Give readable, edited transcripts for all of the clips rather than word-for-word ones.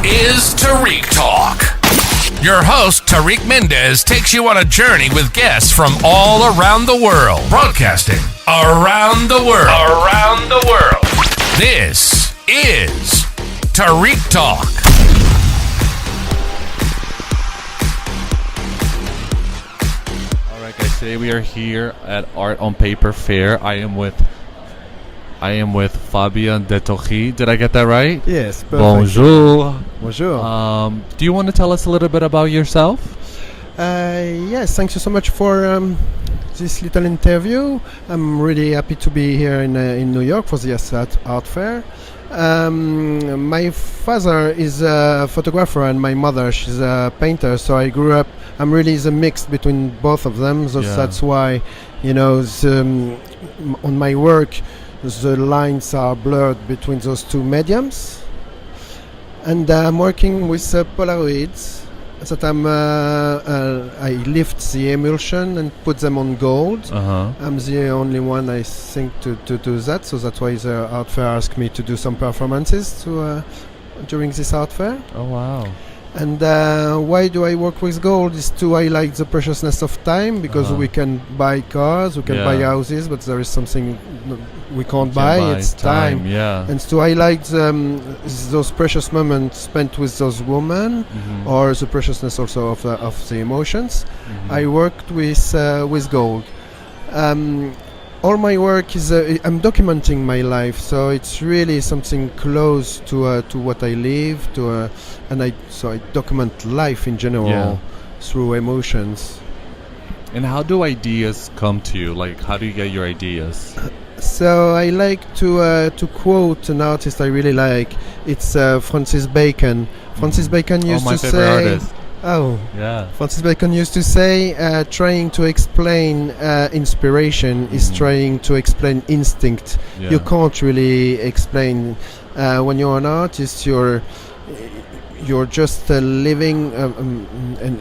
is Tarik Talk. Your host, Tarik Mendes, takes you on a journey with guests from all around the world. Broadcasting around the world. Around the world. This is Tarik Talk. All right, guys. Today we are here at Art on Paper Fair. I am with Fabien Detochi. Did I get that right? Yes, perfect. Bonjour. Bonjour. Do you want to tell us a little bit about yourself? Yes, thank you so much for this little interview. I'm really happy to be here in New York for the art fair. My father is a photographer and my mother, she's a painter, so I grew up, I'm really the mix between both of them, so that's why, on my work, the lines are blurred between those two mediums. And I'm working with Polaroids that I lift the emulsion and put them on gold. I'm the only one, I think, to do that, so that's why the art fair asked me to do some performances during this art fair. Oh, wow. And why do I work with gold is to highlight the preciousness of time, because we can buy cars, we can buy houses, but there is something we can't buy, it's time. And to highlight those precious moments spent with those women, or the preciousness also of the emotions, I worked with gold. All my work is I'm documenting my life, so it's really something close to what I live, and I document life in general through emotions. And how do ideas come to you? Like, how do you get your ideas? So I like to quote an artist I really like. It's Francis Bacon. Francis Bacon used to say. Artist. Oh, yeah. Francis Bacon used to say, trying to explain inspiration is trying to explain instinct. You can't really explain. When you're an artist, you're just living, and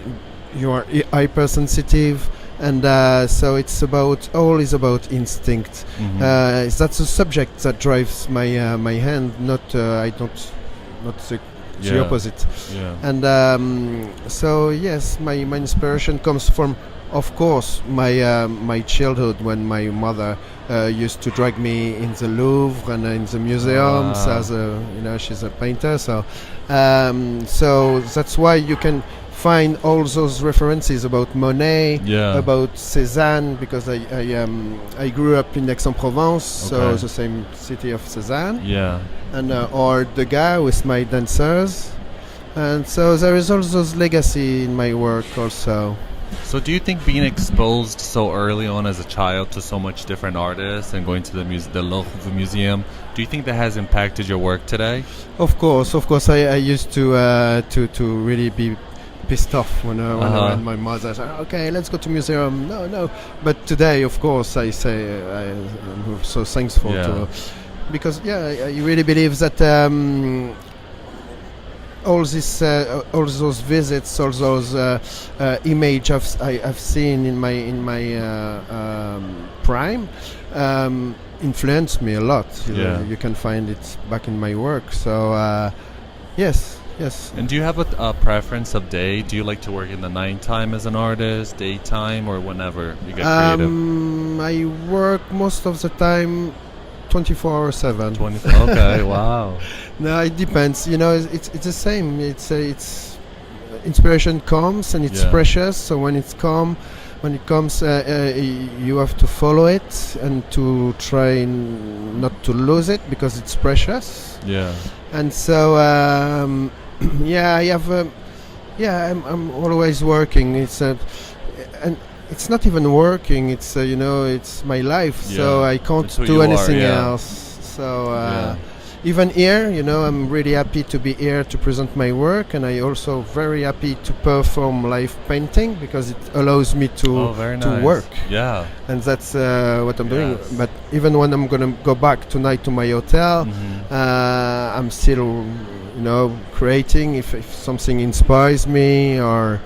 you are hypersensitive, and so it's all is about instinct. That's a subject that drives my hand. Not the opposite. And so yes, my inspiration comes from, of course, my childhood, when my mother used to drag me in the Louvre and in the museums as she's a painter, so that's why you can find all those references about Monet, about Cézanne, because I grew up in Aix-en-Provence, so the same city of Cézanne, and or Degas with my dancers, and so there is all those legacy in my work also. So do you think being exposed so early on as a child to so much different artists and going to the Louvre Museum, do you think that has impacted your work today? Of course. I used to really be pissed off when my mother said, okay, let's go to museum. No. But today, of course, I say I'm so thankful to, because I really believe that all those visits, all those images I've seen in my prime influenced me a lot. You can find it back in my work. So yes. And do you have a preference of day? Do you like to work in the nighttime as an artist, daytime, or whenever you get creative? I work most of the time 24/7. Okay, wow. No, it depends. It's the same. It's inspiration comes and it's precious. So when it comes, you have to follow it and to try not to lose it, because it's precious. And so I have. I'm always working. And it's not even working. It's it's my life. So I can't do anything else. So even here, I'm really happy to be here to present my work, and I also very happy to perform live painting, because it allows me to work. And that's what I'm doing. But even when I'm gonna go back tonight to my hotel, I'm still creating. If something inspires me, or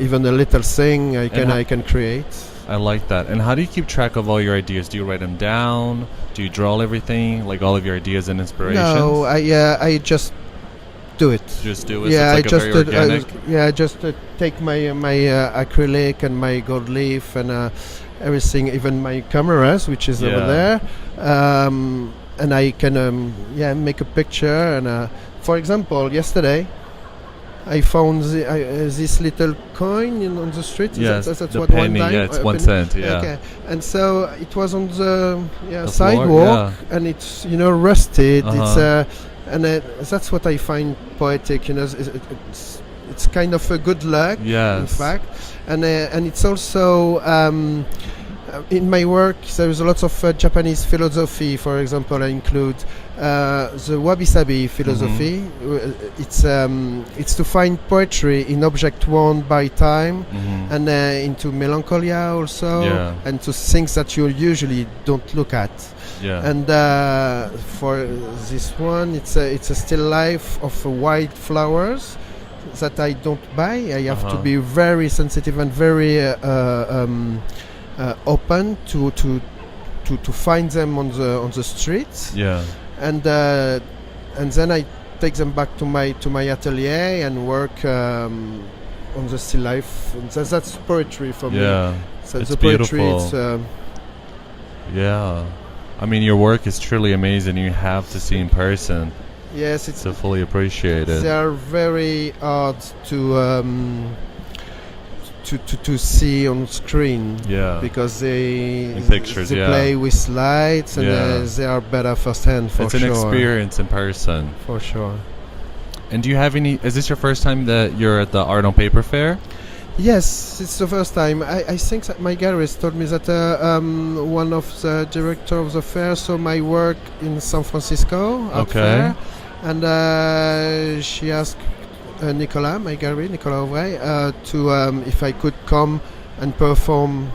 even a little thing, I can create. I like that. And how do you keep track of all your ideas? Do you write them down? Do you draw everything, like all of your ideas and inspirations? No, I just do it. Just do it. Yeah, so it's like very organic. I just take my acrylic and my gold leaf and everything, even my cameras, which is over there, and I can make a picture. And for example, yesterday I found this little coin on the street. Yes, that's the what penny. 1 dime. Yeah, it's 1 cent. Yeah. Okay, and so it was on the floor, sidewalk, and it's rusted. That's what I find poetic. It's kind of a good luck. Yes. In fact, and it's also. In my work, there is a lot of Japanese philosophy. For example, I include the wabi-sabi philosophy. It's to find poetry in object worn by time, and into melancholia also, and to things that you usually don't look at. Yeah. And for this one, it's a still life of white flowers that I don't buy. I have to be very sensitive and very open to find them on the streets. Yeah. And then I take them back to my atelier and work on the still life. And that's poetry for me. Yeah. So it's the poetry, beautiful. Yeah. I mean, your work is truly amazing. You have to see in person. Yes, it's to fully appreciate it. They are very hard to see on screen. Yeah. Because they pictures, they play with lights and they are better firsthand for sure. It's an experience in person. For sure. And do you have any? Is this your first time that you're at the Art on Paper Fair? Yes, it's the first time. I think that my gallerist told me that one of the director of the fair saw my work in San Francisco at fair, and she asked Nicolas, my gallery, Nicolas Auvray, to if I could come and perform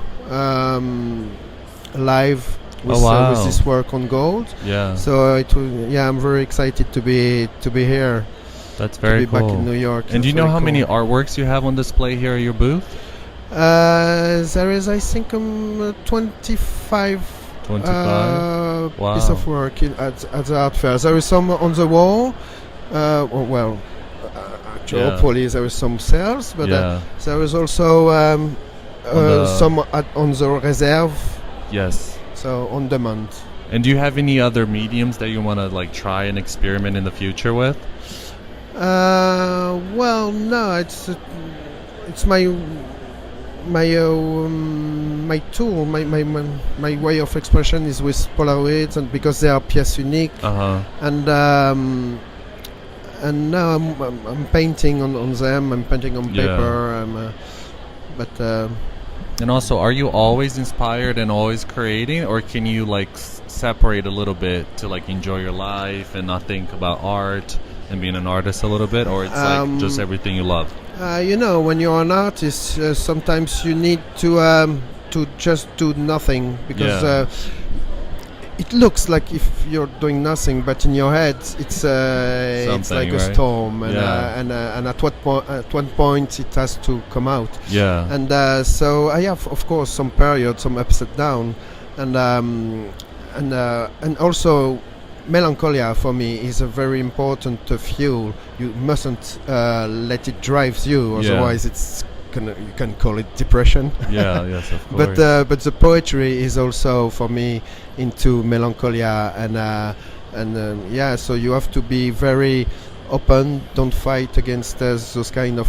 live with this work on gold. Yeah. So I'm very excited to be here. That's very cool. Back in New York. And do you know how many artworks you have on display here at your booth? There is, I think, 25 piece of work at the art fair. There is some on the wall. Hopefully there is some sales, but there is also some on the reserve. Yes. So on demand. And do you have any other mediums that you want to try and experiment in the future with? Well, no, it's my tool, my way of expression is with Polaroids, and because they are pièces uniques, and now I'm painting on them. I'm painting on paper, And also, are you always inspired and always creating, or can you separate a little bit to enjoy your life and not think about art and being an artist a little bit, or it's just everything you love? When you're an artist, sometimes you need to just do nothing, because it looks like if you're doing nothing, but in your head it's like a storm, and at one point it has to come out. Yeah. And so I have, of course, some periods, some ups and down, and also melancholia for me is a very important fuel. You mustn't let it drive you, otherwise you can call it depression. Yes, of course. But the poetry is also for me into melancholia, and so you have to be very open. Don't fight against those kind of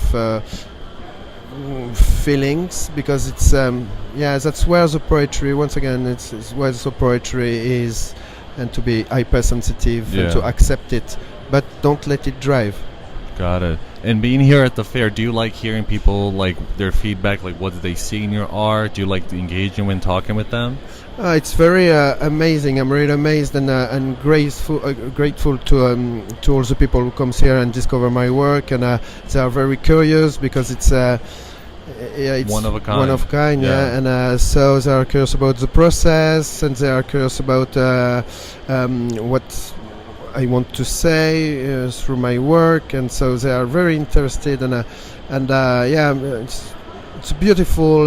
feelings, because it's that's where the poetry, once again, it's where the poetry is. And to be hypersensitive and to accept it, but don't let it drive. Got it. And being here at the fair, do you like hearing people, their feedback, what do they see in your art? Do you like engaging when talking with them? It's very amazing. I'm really amazed and grateful to all the people who comes here and discover my work, and they are very curious, because it's one of a kind. And so they are curious about the process, and they are curious about what I want to say through my work, and so they are very interested, It's beautiful,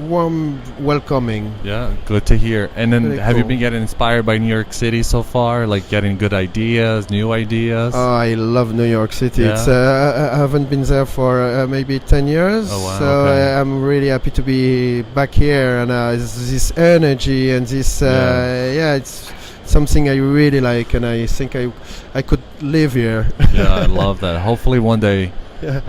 warm, welcoming. Yeah, good to hear. And then Very have you cool. been getting inspired by New York City so far? Like getting good ideas, new ideas? Oh, I love New York City. Yeah? It's I haven't been there for maybe 10 years. Oh, wow, So okay. I'm really happy to be back here. And this energy and this, it's something I really like. And I think I could live here. Yeah, I love that. Hopefully one day. Yeah.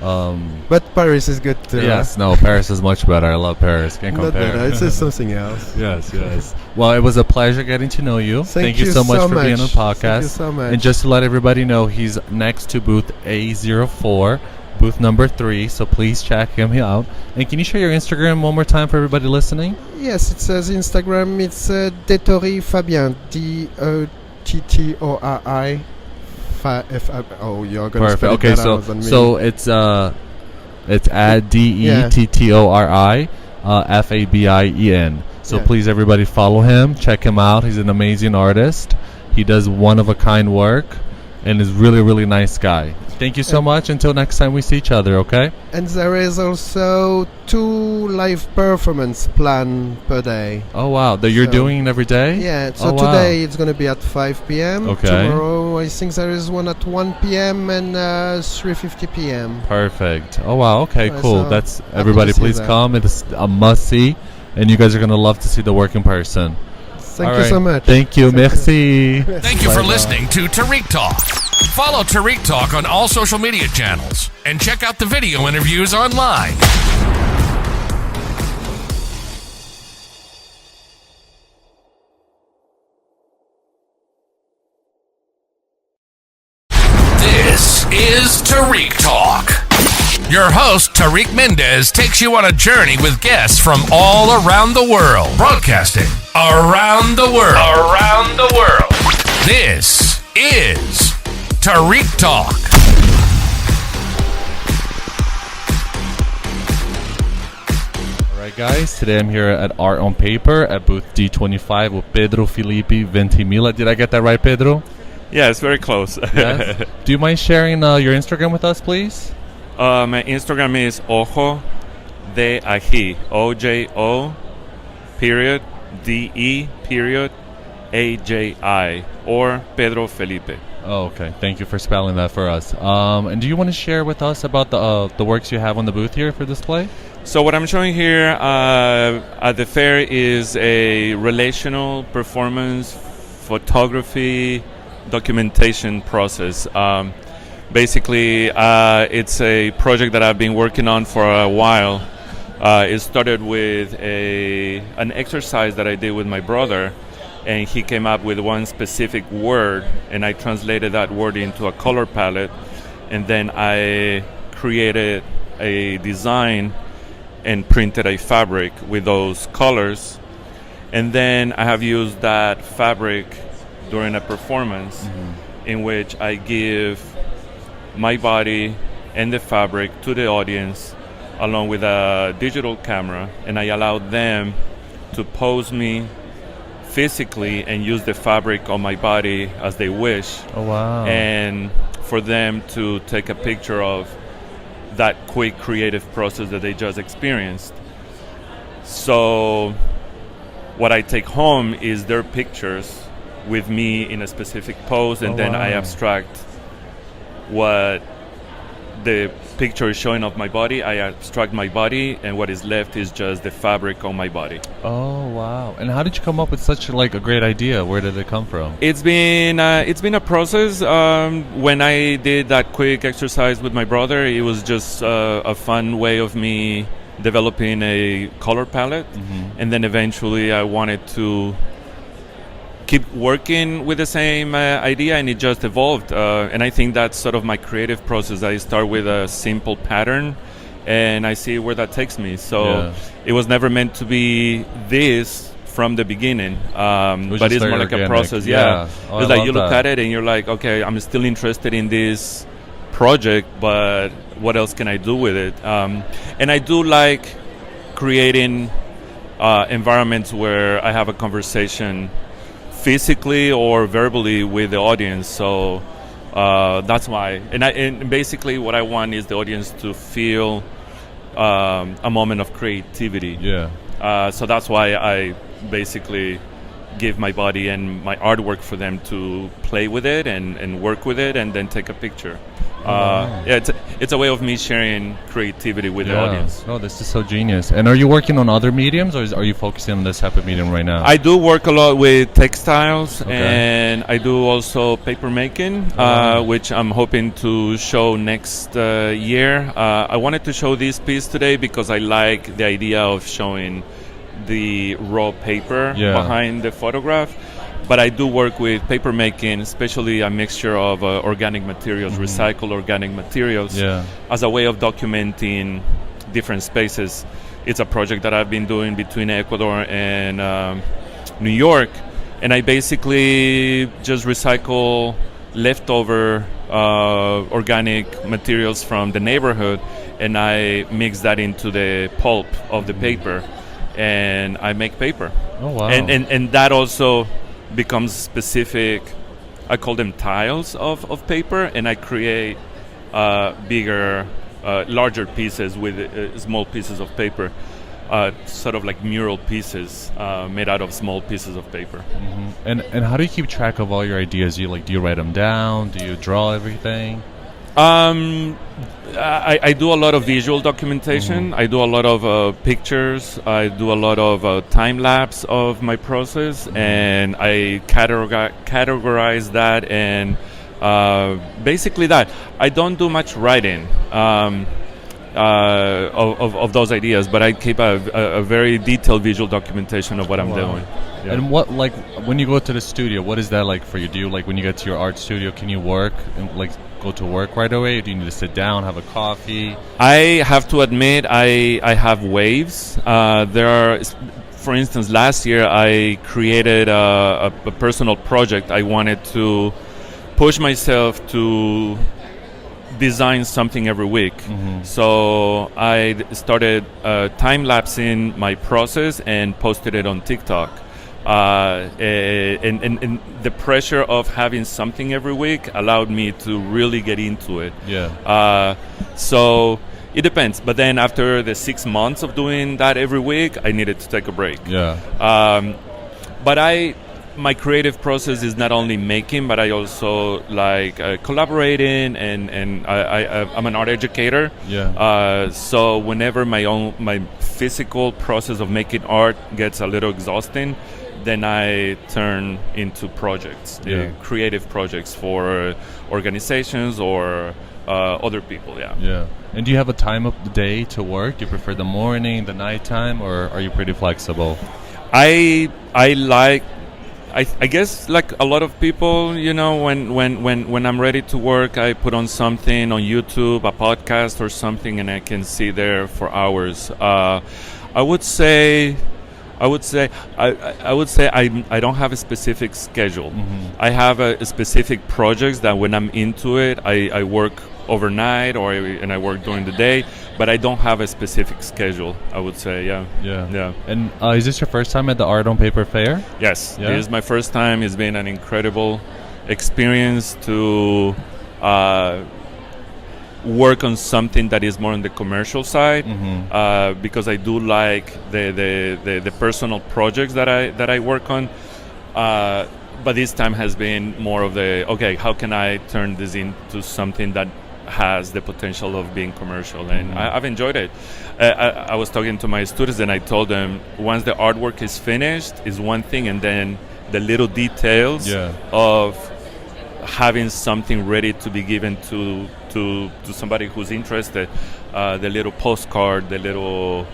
But Paris is good too. Yes, no, Paris is much better. I love Paris. Can't Not compare. better. It's just something else. Yes. Well, it was a pleasure getting to know you. Thank you you so much so for being on the much. podcast. Thank you so much. And just to let everybody know, he's next to booth A04, booth number 3. So please check him out. And can you share your Instagram one more time for everybody listening? Yes, it says Instagram. It's Detori Fabien. DETTORI. Oh, you're gonna Perfect. spell Okay, it better than me. so it's at DETTORI FABIEN. So Yeah. please, everybody, follow him. Check him out. He's an amazing artist. He does one of a kind work, and is really, really nice guy. Thank you so much. Until next time we see each other. Okay. And there is also 2 live performance planned per day. Oh wow, that you're So- doing every day? Yeah, so Oh, wow. today it's going to be at 5 p.m. Okay. Tomorrow I think there is one at 1 p.m. and 3:50 p.m. Perfect. Oh wow. Okay. So Cool. happy That's to everybody. see Please that. come. It's a must see, and you guys are gonna love to see the work in person. Thank All you right. so much. Thank you. Merci. Thank you for listening to Tarik Talk. Follow Tarik Talk on all social media channels and check out the video interviews online. This is Tarik Talk. Your host, Tarik Mendes, takes you on a journey with guests from all around the world. Broadcasting around the world. Around the world. This is Tarik Talk. All right, guys. Today I'm here at Art on Paper at booth D25 with Pedro Felipe Ventimiglia. Did I get that right, Pedro? Yeah, it's very close. Yes. Do you mind sharing your Instagram with us, please? My Instagram is Ojo de Ají. OJO period DE period AJI or Pedro Felipe. Oh, okay. Thank you for spelling that for us. And do you want to share with us about the works you have on the booth here for display? So what I'm showing here at the fair is a relational performance photography documentation process. Basically, it's a project that I've been working on for a while. It started with an exercise that I did with my brother, and he came up with one specific word, and I translated that word into a color palette, and then I created a design and printed a fabric with those colors, and then I have used that fabric during a performance in which I give my body and the fabric to the audience along with a digital camera, and I allow them to pose me physically and use the fabric on my body as they wish. Oh, wow. And for them to take a picture of that quick creative process that they just experienced. So what I take home is their pictures with me in a specific pose, and then I abstract what the picture is showing of my body. I abstract my body, and what is left is just the fabric on my body. Oh, wow. And how did you come up with such a great idea? Where did it come from? It's been a process. When I did that quick exercise with my brother, it was just a fun way of me developing a color palette, and then eventually I wanted to keep working with the same idea, and it just evolved. And I think that's sort of my creative process. I start with a simple pattern, and I see where that takes me. So it was never meant to be this from the beginning, but it's more like a process. Yeah, Oh, it's I like love you look that. at it and you're like, okay, I'm still interested in this project, but what else can I do with it? And I do like creating environments where I have a conversation physically or verbally with the audience. So that's why. And basically what I want is the audience to feel a moment of creativity. Yeah. So that's why I basically give my body and my artwork for them to play with it and work with it and then take a picture. Yeah, it's a way of me sharing creativity with the audience. Oh, this is so genius. And are you working on other mediums, or are you focusing on this type of medium right now? I do work a lot with textiles, and I do also paper making, which I'm hoping to show next year. I wanted to show this piece today because I like the idea of showing the raw paper behind the photograph. But I do work with paper making, especially a mixture of organic materials, recycled organic materials, as a way of documenting different spaces. It's a project that I've been doing between Ecuador and New York, and I basically just recycle leftover organic materials from the neighborhood, and I mix that into the pulp of the paper, and I make paper. Oh, wow. And that also becomes specific. I call them tiles of paper, and I create bigger, larger pieces with small pieces of paper, sort of like mural pieces made out of small pieces of paper. And how do you keep track of all your ideas? Do you write them down? Do you draw everything? I do a lot of visual documentation. I do a lot of pictures. I do a lot of time lapse of my process, and I categorize that, and basically that. I don't do much writing of those ideas, but I keep a very detailed visual documentation of what I'm doing. Yeah. And what, like, when you go to the studio, what is that like for you? Do you, like, when you get to your art studio, can you work and, like, go to work right away? Or do you need to sit down, have a coffee? I have to admit, I have waves. There are, for instance, last year I created a personal project. I wanted to push myself to design something every week. So I started time-lapsing my process and posted it on TikTok. And the pressure of having something every week allowed me to really get into it. So it depends. But then after the 6 months of doing that every week, I needed to take a break. But my creative process is not only making, but I also like collaborating, and I'm an art educator. So whenever my physical process of making art gets a little exhausting, then I turn into projects, creative projects for organizations or other people. And do you have a time of the day to work? Do you prefer the morning, the nighttime, or are you pretty flexible? I guess, like a lot of people, you know, when I'm ready to work, I put on something on YouTube, a podcast or something, and I can sit there for hours. I would say I don't have a specific schedule. I have a specific projects that when I'm into it, I work overnight and I work during the day, but I don't have a specific schedule, I would say. And is this your first time at the Art on Paper Fair? Yes, it is my first time. It's been an incredible experience to work on something that is more on the commercial side, because I do like the personal projects that I work on. But this time has been more of how can I turn this into something that has the potential of being commercial, and I've enjoyed it. I was talking to my students, and I told them once the artwork is finished is one thing, and then the little details of having something ready to be given to somebody who's interested, the little postcard, the little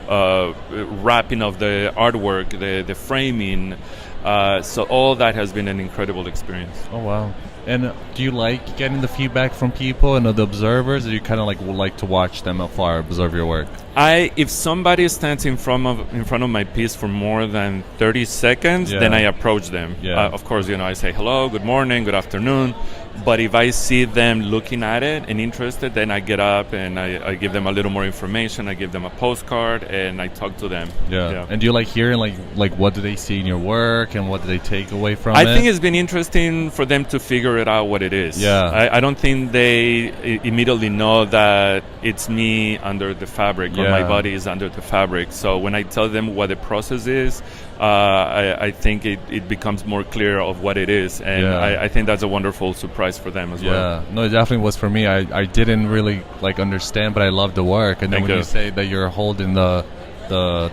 wrapping of the artwork, the framing, so all that has been an incredible experience. Oh, wow. And do you like getting the feedback from people and the observers, or you kind of like to watch them afar, observe your work? If somebody stands in front of my piece for more than 30 seconds, then I approach them. Of course, I say hello, good morning, good afternoon. But if I see them looking at it and interested, then I get up and I give them a little more information. I give them a postcard and I talk to them. Yeah. And do you like hearing like what do they see in your work and what do they take away from it? I think it's been interesting for them to figure it out what it is. Yeah. I don't think they immediately know that it's me under the fabric or my body is under the fabric. So when I tell them what the process is, I think it becomes more clear of what it is, and I think that's a wonderful surprise for them as well. Yeah, no, it definitely was for me. I didn't really understand, but I loved the work. And then when you say that you're holding the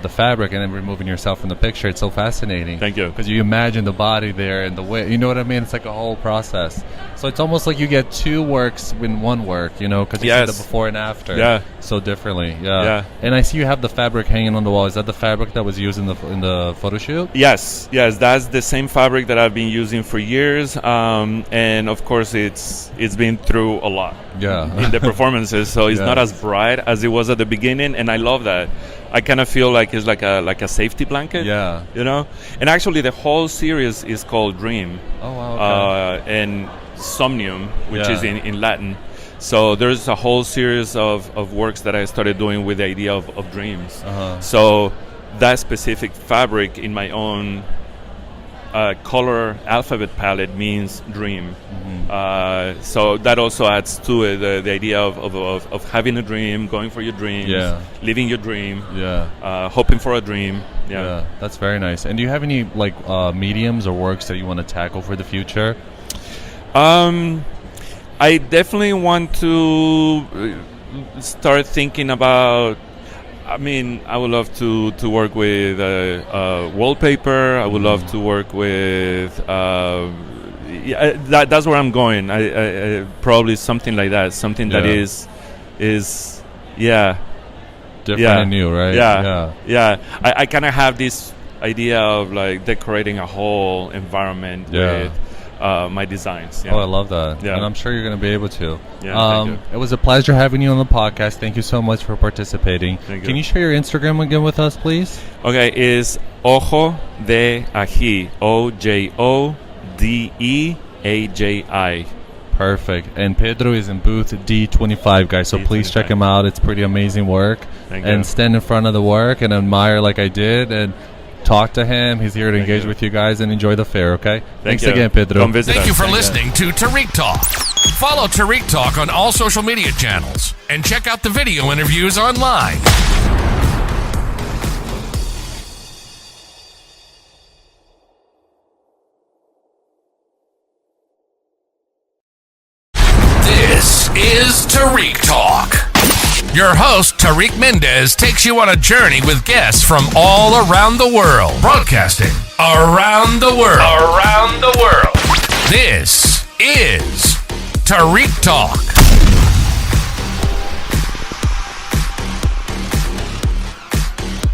fabric and then removing yourself from the picture, it's so fascinating. Thank you. Because you imagine the body there and the way, you know what I mean? It's like a whole process. So it's almost like you get two works in one work, because you see the before and after so differently. Yeah. And I see you have the fabric hanging on the wall. Is that the fabric that was used in the photo shoot? Yes, that's the same fabric that I've been using for years, and of course it's been through a lot in the performances, so it's not as bright as it was at the beginning, and I love that. I kind of feel like it's like a safety blanket. Yeah. And actually the whole series is called Dream. Oh wow. Okay. And Somnium, which is in Latin. So there's a whole series of works that I started doing with the idea of dreams. So that specific fabric in my own color alphabet palette means dream. So that also adds to it the idea of having a dream, going for your dreams, living your dream, hoping for a dream. Yeah, that's very nice. And do you have any mediums or works that you want to tackle for the future? I definitely want to start thinking about. I mean, I would love to work with wallpaper. I would love to work with. That's where I'm going. I probably something like that. Something that is different and new, right? Yeah. I kind of have this idea of decorating a whole environment with my designs. Oh, I love that. And I'm sure you're going to be able to. Thank you. It was a pleasure having you on the podcast. Thank you so much for participating. Can you share your Instagram again with us, please? Okay, it's Ojo de Ají. OJODEAJI. Perfect. And Pedro is in booth D25, guys, so please check him out. It's pretty amazing work. Thank you. And stand in front of the work and admire like I did, and talk to him. He's here to engage with you guys and enjoy the fair, okay? Thanks again, Pedro. Come visit Thank us. you for listening to Tarik Talk. Follow Tarik Talk on all social media channels and check out the video interviews online. This is Tarik Talk. Your host, Tarik Mendes, takes you on a journey with guests from all around the world. Broadcasting around the world. Around the world. This is Tarik Talk.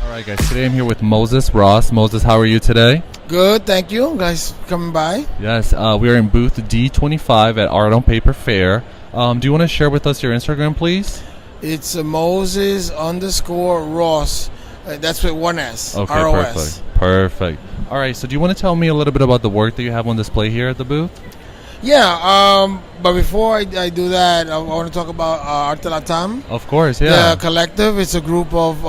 All right, guys. Today I'm here with Moses Ross. Moses, how are you today? Good, thank you. Guys coming by? Yes, we are in booth D25 at Art on Paper Fair. Do you want to share with us your Instagram, please? It's Moses_Ross. That's with one S. Okay, R-O-S. Perfect. All right, so do you want to tell me a little bit about the work that you have on display here at the booth? Yeah, but before I do that, I want to talk about Arte Latam. Of course, yeah. The collective, it's a group of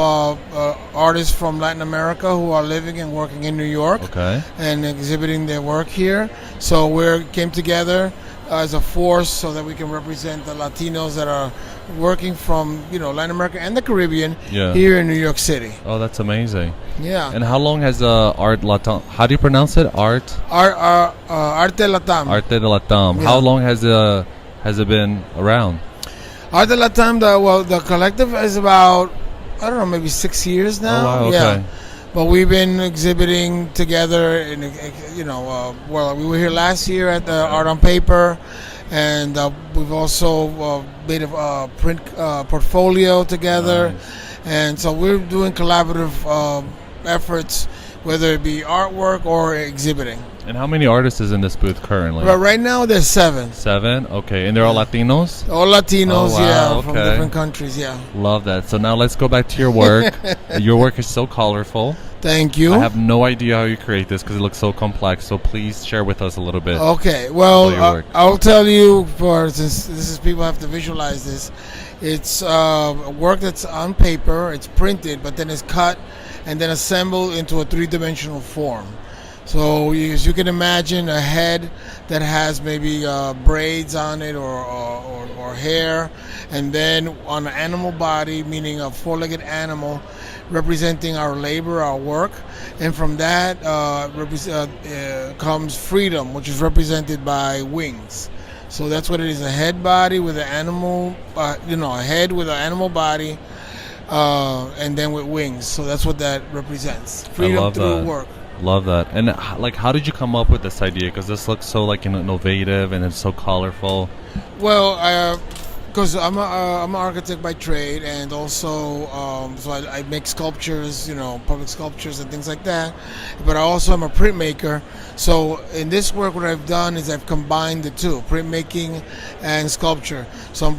artists from Latin America who are living and working in New York and exhibiting their work here. So we came together as a force so that we can represent the Latinos that are working from Latin America and the Caribbean here in New York City. Oh, that's amazing. Yeah. And how long has Arte Latam? How do you pronounce it? Arte Latam. Arte de Latam. How long has it been around? Arte Latam. The collective is about maybe 6 years now. Oh, wow, okay. Yeah. But we've been exhibiting together, we were here last year at the Art on Paper, and we've also made a print portfolio together. Nice. And so we're doing collaborative efforts, whether it be artwork or exhibiting. And how many artists is in this booth currently? But right now there's 7. 7? Okay. And they're all Latinos? All Latinos, oh, wow. from different countries, yeah. Love that. So now let's go back to your work. Your work is so colorful. Thank you. I have no idea how you create this because it looks so complex. So please share with us a little bit. Okay. Well, I'll tell you, since this is people have to visualize this. It's work that's on paper. It's printed, but then it's cut and then assembled into a 3-dimensional form. So as you can imagine, a head that has maybe braids on it or hair, and then on an animal body, meaning a 4-legged animal, representing our labor, our work, and from that comes freedom, which is represented by wings. So that's what it is: a head body with an animal, a head with an animal body, and then with wings. So that's what that represents: freedom through work. Love that. And like, how did you come up with this idea? Because this looks so like innovative and it's so colorful. Well, because I'm an architect by trade, and also so I make sculptures, public sculptures and things like that. But I also am a printmaker. So in this work, what I've done is I've combined the two, printmaking and sculpture. So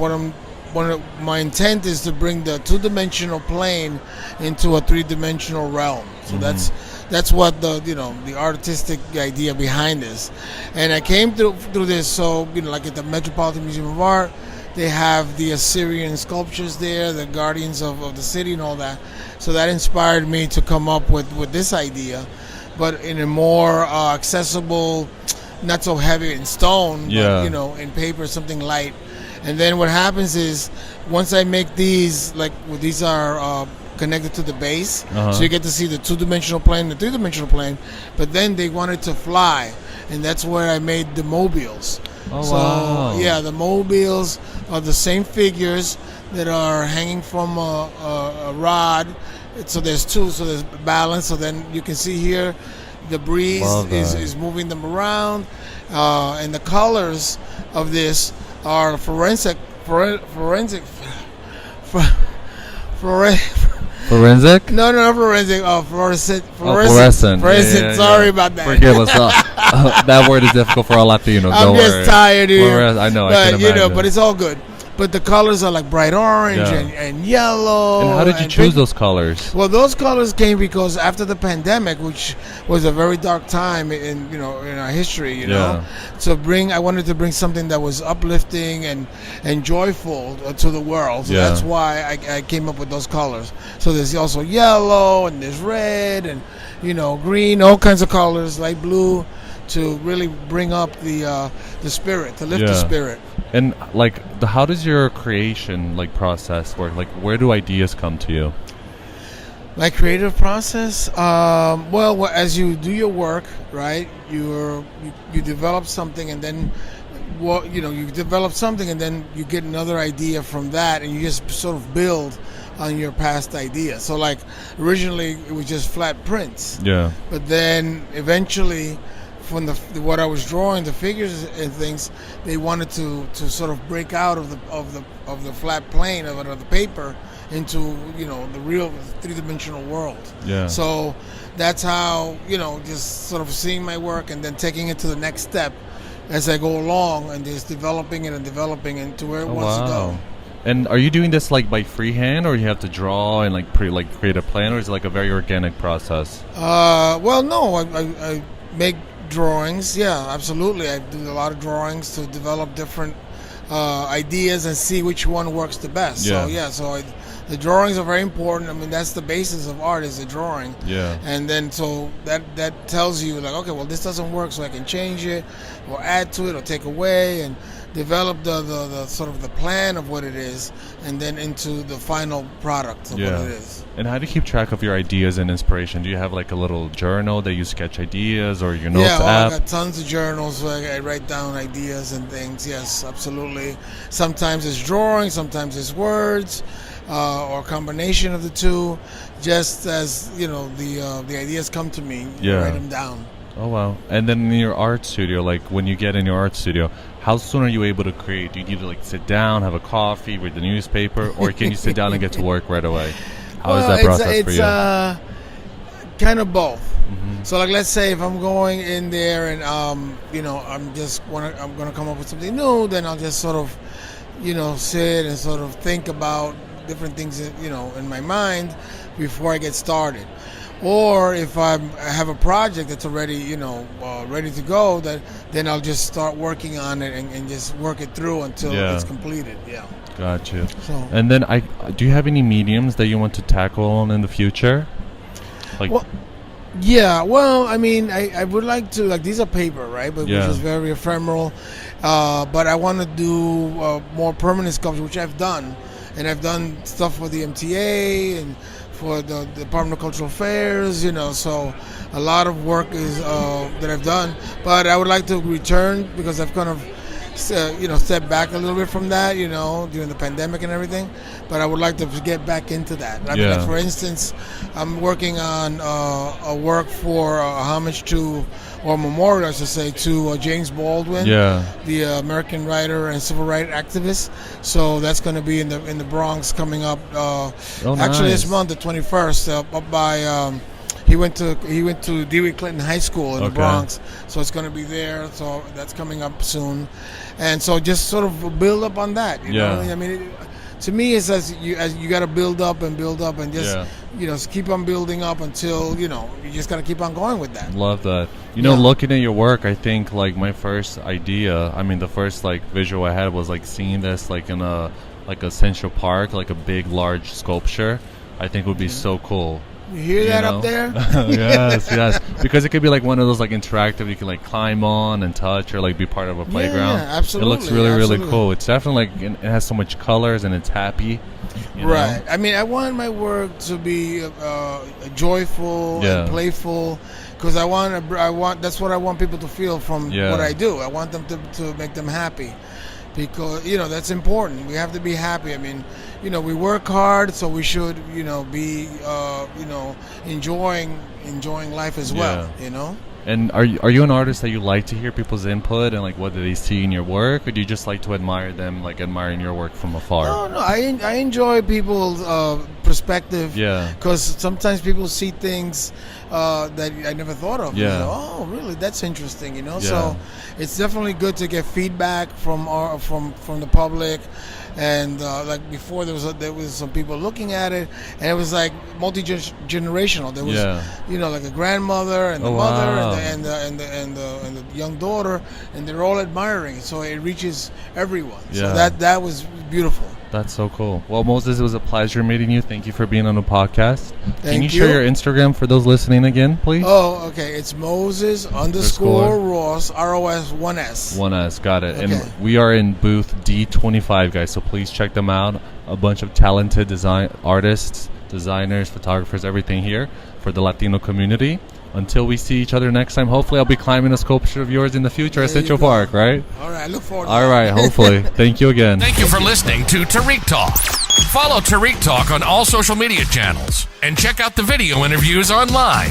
my intent is to bring the 2-dimensional plane into a 3-dimensional realm. So that's what the artistic idea behind this. And I came through this. So like at the Metropolitan Museum of Art, they have the Assyrian sculptures there, the guardians of the city and all that. So that inspired me to come up with this idea, but in a more accessible, not so heavy in stone, but in paper, something light. And then what happens is, once I make these, these are connected to the base, so you get to see the 2-dimensional plane, the 3-dimensional plane, but then they wanted to fly, and that's where I made the mobiles. Wow. Yeah, the mobiles are the same figures that are hanging from a rod. So there's 2, so there's balance. So then you can see here the breeze is moving them around, and the colors of this are forensic. Forensic? No, not forensic. Fluorescent. Fluorescent. Yeah. Sorry about that. Forgive us. That word is difficult for all Latinos. I'm just tired here. I know. But, I can imagine. But it's all good. But the colors are like bright orange and yellow. And how did you choose those colors? Well, those colors came because after the pandemic, which was a very dark time in our history, So I wanted to bring something that was uplifting and joyful to the world. So that's why I came up with those colors. So there's also yellow and there's red and green, all kinds of colors, light blue, to really bring up the spirit, to lift the spirit. And how does your creation process work? Where do ideas come to you? My creative process, well, as you do your work, right? You develop something, and then you develop something, and then you get another idea from that, and you just sort of build on your past idea. So originally it was just flat prints. Yeah. But then eventually, from what I was drawing, the figures and things, they wanted to sort of break out of the flat plane of the paper into the real 3-dimensional world. Yeah. So that's how just sort of seeing my work and then taking it to the next step as I go along, and just developing it and to where it wants to go. And are you doing this by freehand, or you have to draw and create a plan, or is it a very organic process? Well, no, I make drawings. Yeah, absolutely. I do a lot of drawings to develop different ideas and see which one works the best. So the drawings are very important. I mean, that's the basis of art, is the drawing. Yeah. And then so that tells you okay, well, this doesn't work, so I can change it or add to it or take away and develop the sort of the plan of what it is, and then into the final product of what it is. And how do you keep track of your ideas and inspiration? Do you have a little journal that you sketch ideas, or your notes app? I got tons of journals where I write down ideas and things. Yes, absolutely. Sometimes it's drawing, sometimes it's words, or a combination of the two. Just as the ideas come to me, I write them down. Oh, wow. And then in your art studio, when you get in your art studio, how soon are you able to create? Do you need to sit down, have a coffee, read the newspaper, or can you sit down and get to work right away? How is that process for you? kind of both. So like, let's say if I'm going in there and you know, I'm gonna come up with something new, then I'll just sort of, you know, sit and sort of think about different things, you know, in my mind before I get started. Or if I have a project that's already, you know, ready to go, then I'll just start working on it and just work it through until it's completed. Yeah. Gotcha. So, and then do you have any mediums that you want to tackle in the future? Like. Well, yeah, well, I mean, I would like to, like, these are paper, right? But which is very ephemeral. But I want to do more permanent sculpture, which I've done. And I've done stuff for the MTA and for the Department of Cultural Affairs, you know, so a lot of work is that I've done. But I would like to return because I've kind of, you know, stepped back a little bit from that, you know, during the pandemic and everything. But I would like to get back into that. I mean, like, for instance, I'm working on a work for a homage to, or memorial, I should say, to James Baldwin, the American writer and civil rights activist. So that's going to be in the Bronx coming up. Actually, this month, the 21st, up by. He went to Dewey Clinton High School in the Bronx, so it's going to be there. So that's coming up soon, and so just sort of build up on that. You know, I mean, to me, it's as you got to build up and just you know, keep on building up until, you know, you just got to keep on going with that. Love that. You know, looking at your work, I think like my first idea, I mean, the first like visual I had was like seeing this like in a Central Park, like a big large sculpture. I think would be so cool. You hear that up there? yes. Because it could be like one of those like interactive you can like climb on and touch or like be part of a playground. Yeah, absolutely. It looks really cool. It's definitely like it has so much colors and it's happy. Right. I mean, I want my work to be joyful and playful, because I want that's what I want people to feel from what I do. I want them to make them happy. Because, you know, that's important. We have to be happy. I mean, you know, we work hard, so we should, you know, be, you know, enjoying life as well, you know? And are you an artist that you like to hear people's input and like what do they see in your work, or do you just like to admire them, like admiring your work from afar? No, I enjoy people's perspective. Because sometimes people see things that I never thought of. You know, oh, really? That's interesting. You know, so it's definitely good to get feedback from the public. And like before, there was some people looking at it, and it was like multi-generational. There was, you know, like a grandmother and the mother and the young daughter, and they're all admiring it. So it reaches everyone. So that was beautiful. That's so cool. Well, Moses, it was a pleasure meeting you. Thank you for being on the podcast. Can you share your Instagram for those listening again, please? Oh, okay. It's Moses _ Ross, ROS 1S. 1S, got it. Okay. And we are in booth D25, guys, so please check them out. A bunch of talented artists, designers, photographers, everything here for the Latino community. Until we see each other next time, hopefully I'll be climbing a sculpture of yours in the future at Central Park, right? All right, I look forward to that. All right, hopefully. Thank you again. Thank you for listening to Tarik Talk. Follow Tarik Talk on all social media channels and check out the video interviews online.